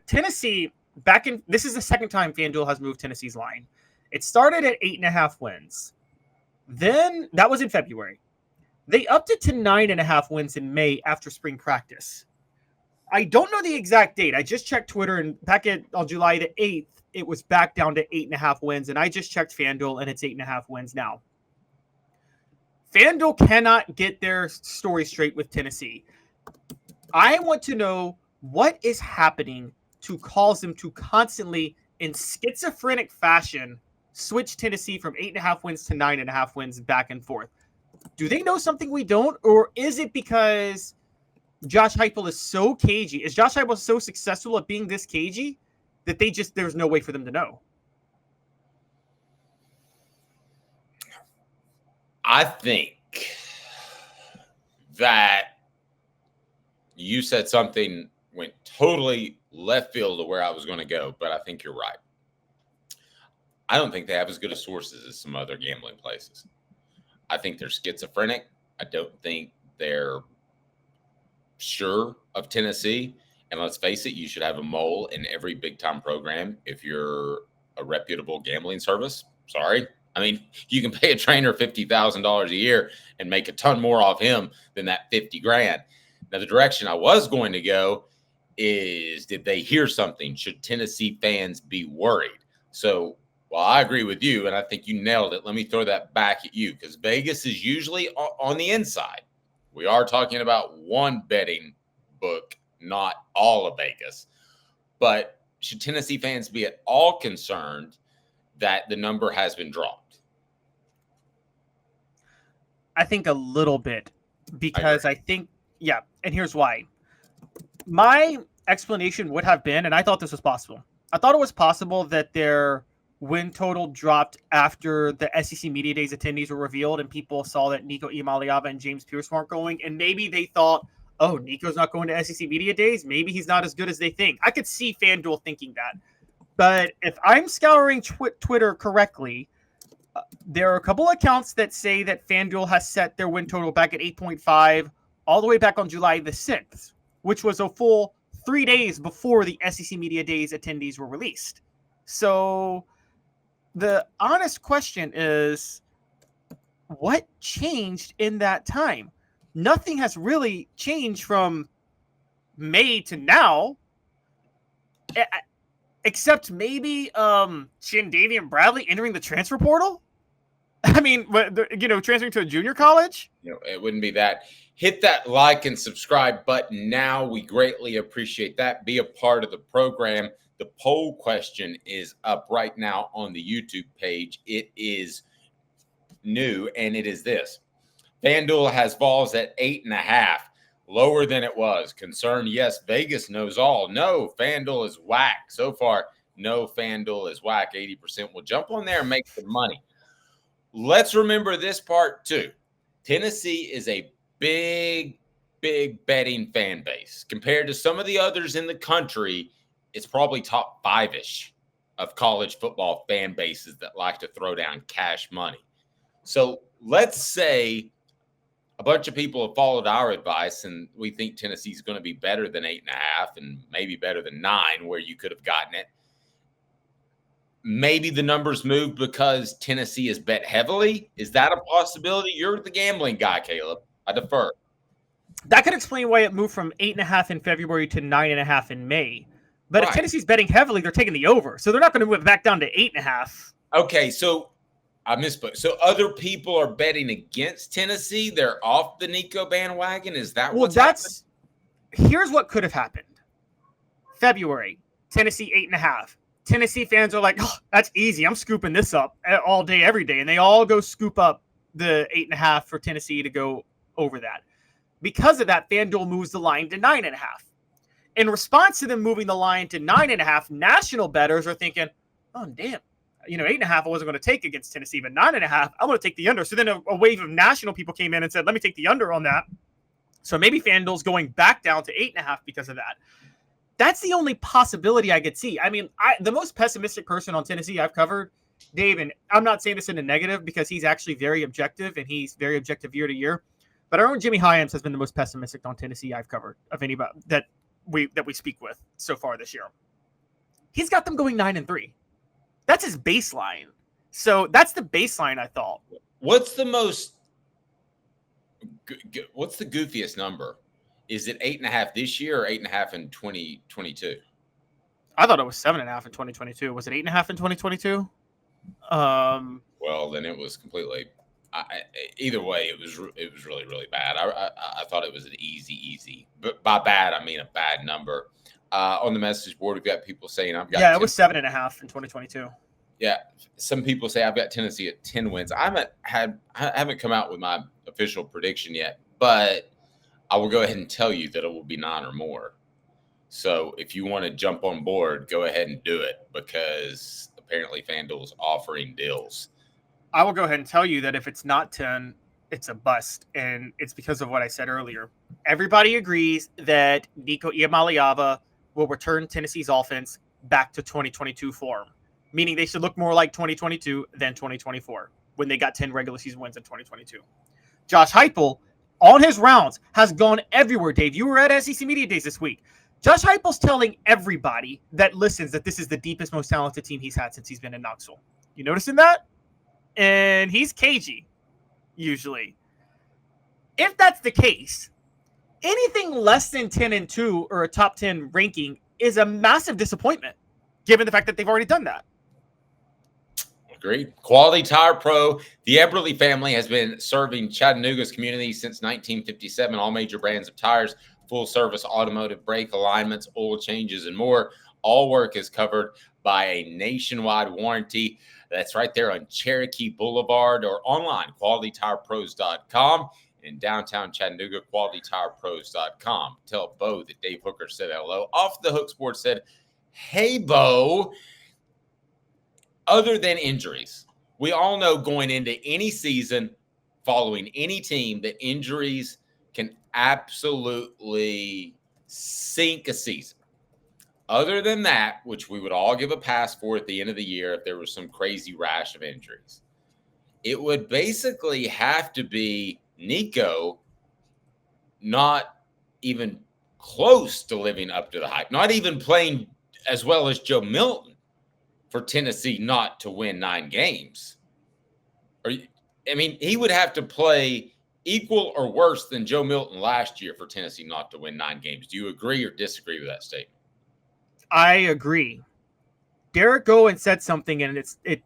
Tennessee, this is the second time FanDuel has moved Tennessee's line. It started at 8.5 wins. Then, that was in February. They upped it to 9.5 wins in May after spring practice. I don't know the exact date. I just checked Twitter, and on July the 8th, it was back down to 8.5 wins, and I just checked FanDuel, and it's 8.5 wins now. FanDuel cannot get their story straight with Tennessee. I want to know what is happening to cause them to constantly, in schizophrenic fashion, switch Tennessee from 8.5 wins to 9.5 wins back and forth. Do they know something we don't? Or is it because Josh Heupel is so cagey? Is Josh Heupel so successful at being this cagey that there's no way for them to know? I think that you said something went totally left field of where I was going to go, but I think you're right. I don't think they have as good a sources as some other gambling places. I think they're schizophrenic. I don't think they're sure of Tennessee. And let's face it, you should have a mole in every big-time program if you're a reputable gambling service. Sorry. I mean, you can pay a trainer $50,000 a year and make a ton more off him than that $50,000. Now, the direction I was going to go is, did they hear something? Should Tennessee fans be worried? So, well, I agree with you, and I think you nailed it. Let me throw that back at you, because Vegas is usually on the inside. We are talking about one betting book, not all of Vegas. But should Tennessee fans be at all concerned that the number has been dropped? I think a little bit, because I think, yeah, and here's why. My explanation would have been, and I thought this was possible. I thought it was possible that their win total dropped after the SEC Media Days attendees were revealed and people saw that Nico Iamaleava and James Pierce weren't going, and maybe they thought, oh, Nico's not going to SEC Media Days? Maybe he's not as good as they think. I could see FanDuel thinking that. But if I'm scouring Twitter correctly, there are a couple accounts that say that FanDuel has set their win total back at 8.5 all the way back on July the 6th, which was a full 3 days before the SEC Media Days attendees were released. So the honest question is, what changed in that time? Nothing has really changed from May to now, except maybe Shandavian Bradley entering the transfer portal. I mean, transferring to a junior college. It wouldn't be that. Hit that like and subscribe button now. We greatly appreciate that. Be a part of the program. The poll question is up right now on the YouTube page. It is new, and it is this. FanDuel has Vols at 8.5, lower than it was. Concern, yes. Vegas knows all. No, FanDuel is whack. So far, no, FanDuel is whack. 80% will jump on there and make some money. Let's remember this part too. Tennessee is a big, big betting fan base. Compared to some of the others in the country, it's probably top 5-ish of college football fan bases that like to throw down cash money. So let's say a bunch of people have followed our advice and we think Tennessee's going to be better than 8.5 and maybe better than 9 where you could have gotten it. Maybe the numbers moved because Tennessee is bet heavily. Is that a possibility? You're the gambling guy, Caleb. I defer. That could explain why it moved from 8.5 in February to 9.5 in May. But if Tennessee's betting heavily, they're taking the over. So they're not going to move it back down to 8.5. Okay, so I misspoke. So other people are betting against Tennessee. They're off the Nico bandwagon. Is that what's happening? Here's what could have happened. February, Tennessee 8.5. Tennessee fans are like, oh, that's easy. I'm scooping this up all day, every day. And they all go scoop up the 8.5 for Tennessee to go over that. Because of that, FanDuel moves the line to 9.5. In response to them moving the line to 9.5, national bettors are thinking, oh, damn, 8.5 I wasn't going to take against Tennessee, but 9.5, I'm going to take the under. So then a wave of national people came in and said, let me take the under on that. So maybe FanDuel's going back down to 8.5 because of that. That's the only possibility I could see. I mean, the most pessimistic person on Tennessee I've covered, Dave, and I'm not saying this in a negative because he's actually very objective and he's very objective year to year. But our own Jimmy Hyams has been the most pessimistic on Tennessee I've covered of anybody that we speak with so far this year. He's got them going 9-3. That's his baseline. So that's the baseline, I thought. What's the goofiest number? Is it 8.5 this year or 8.5 in 2022? I thought it was 7.5 in 2022. Was it 8.5 in 2022? Well, then it was completely. Either way, it was really, really bad. I thought it was an easy, but by bad I mean a bad number. On the message board, we've got people saying I've got. Yeah, it was 7.5 in 2022. Yeah, some people say I've got Tennessee at 10 wins. I haven't come out with my official prediction yet, but I will go ahead and tell you that it will be 9 or more. So if you want to jump on board, go ahead and do it, because apparently FanDuel is offering deals. I will go ahead and tell you that if it's not 10, it's a bust. And it's because of what I said earlier. Everybody agrees that Nico Iamaleava will return Tennessee's offense back to 2022 form, meaning they should look more like 2022 than 2024 when they got 10 regular season wins in 2022. Josh Heupel, on his rounds, has gone everywhere, Dave. You were at SEC Media Days this week. Josh Heupel's telling everybody that listens that this is the deepest, most talented team he's had since he's been in Knoxville. You noticing that? And he's cagey, usually. If that's the case, anything less than 10-2 or a top 10 ranking is a massive disappointment, given the fact that they've already done that. Agreed. Quality Tire Pro. The Eberle family has been serving Chattanooga's community since 1957. All major brands of tires, full service automotive, brake alignments, oil changes, and more. All work is covered by a nationwide warranty. That's right there on Cherokee Boulevard or online, qualitytirepros.com. In downtown Chattanooga, qualitytirepros.com. Tell Bo that Dave Hooker said hello. Off the Hook Sports said, hey, Bo. Other than injuries, we all know going into any season, following any team, that injuries can absolutely sink a season. Other than that, which we would all give a pass for at the end of the year if there was some crazy rash of injuries, it would basically have to be Nico not even close to living up to the hype, not even playing as well as Joe Milton for Tennessee not to win 9 games. He would have to play equal or worse than Joe Milton last year for Tennessee not to win 9 games. Do you agree or disagree with that statement? I agree. Derek Gowen said something, and it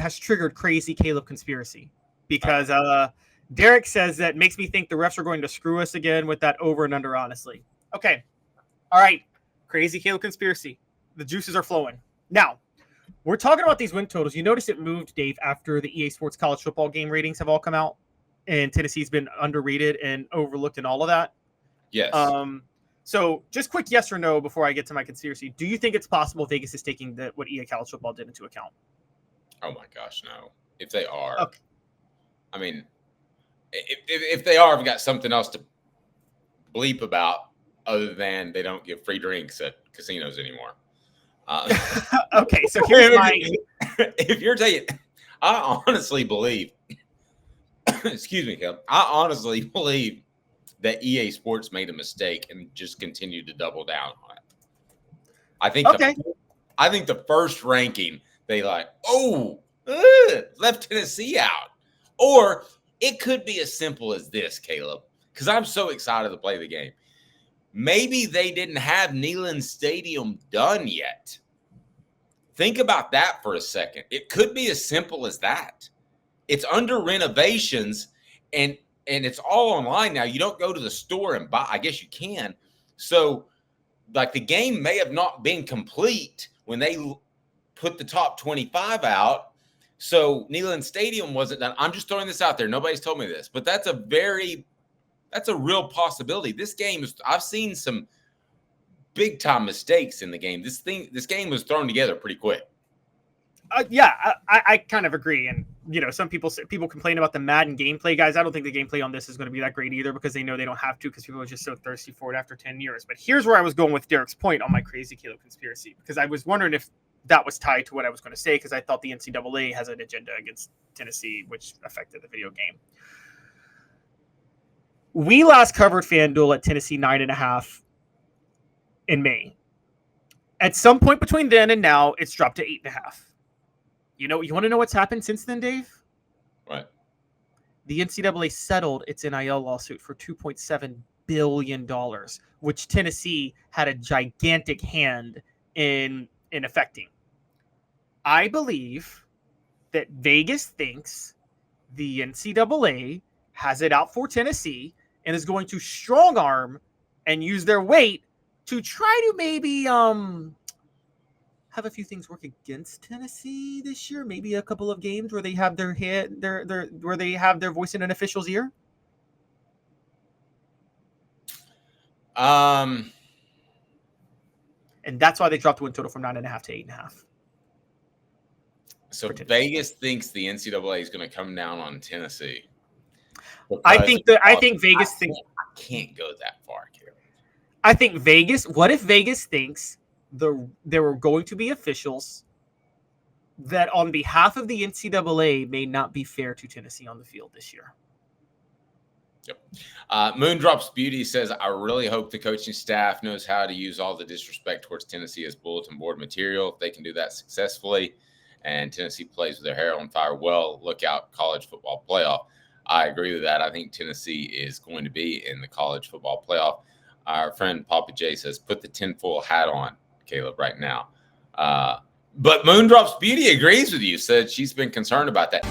has triggered crazy Caleb conspiracy, because Derek says that makes me think the refs are going to screw us again with that over and under, honestly. Okay. All right. Crazy Caleb conspiracy. The juices are flowing. Now, we're talking about these win totals. You notice it moved, Dave, after the EA Sports college football game ratings have all come out, and Tennessee's been underrated and overlooked and all of that. Yes. So just quick yes or no before I get to my conspiracy. Do you think it's possible Vegas is taking what EA college football did into account? Oh, my gosh, no. If they are. Okay. I mean, if they are, I've got something else to bleep about other than they don't give free drinks at casinos anymore. Okay, so here's my... If you're taking... I honestly believe... excuse me, Kel. I honestly believe that EA Sports made a mistake and just continued to double down on it. I think the first ranking, they left Tennessee out. Or it could be as simple as this, Caleb, because I'm so excited to play the game. Maybe they didn't have Neyland Stadium done yet. Think about that for a second. It could be as simple as that. It's under renovations, and it's all online now. You don't go to the store and buy. I guess you can. So, like, the game may have not been complete when they put the top 25 out. So Neyland Stadium wasn't done. I'm just throwing this out there. Nobody's told me this, but that's a real possibility. This game I've seen some big time mistakes in the game. This game was thrown together pretty quick. I kind of agree. And, some people complain about the Madden gameplay, guys. I don't think the gameplay on this is going to be that great either, because they know they don't have to, because people are just so thirsty for it after 10 years. But here's where I was going with Derek's point on my crazy Caleb conspiracy, because I was wondering if that was tied to what I was going to say, because I thought the NCAA has an agenda against Tennessee, which affected the video game. We last covered FanDuel at Tennessee 9.5 in May. At some point between then and now, it's dropped to 8.5. You want to know what's happened since then, Dave? What? The NCAA settled its NIL lawsuit for $2.7 billion, which Tennessee had a gigantic hand in affecting. I believe that Vegas thinks the NCAA has it out for Tennessee and is going to strong arm and use their weight to try to maybe have a few things work against Tennessee this year. Maybe a couple of games where they have their where they have their voice in an official's ear. And that's why they dropped the win total from 9.5 to 8.5. So Vegas thinks the NCAA is going to come down on Tennessee. I think Vegas thinks I can't go that far, Caleb. I think Vegas. What if Vegas thinks there were going to be officials that, on behalf of the NCAA, may not be fair to Tennessee on the field this year? Yep. Moondrops Beauty says, I really hope the coaching staff knows how to use all the disrespect towards Tennessee as bulletin board material. If they can do that successfully and Tennessee plays with their hair on fire, well, look out, college football playoff. I agree with that. I think Tennessee is going to be in the college football playoff. Our friend Papa J says, put the tinfoil hat on, Caleb, right now. But Moondrops Beauty agrees with you, said she's been concerned about that.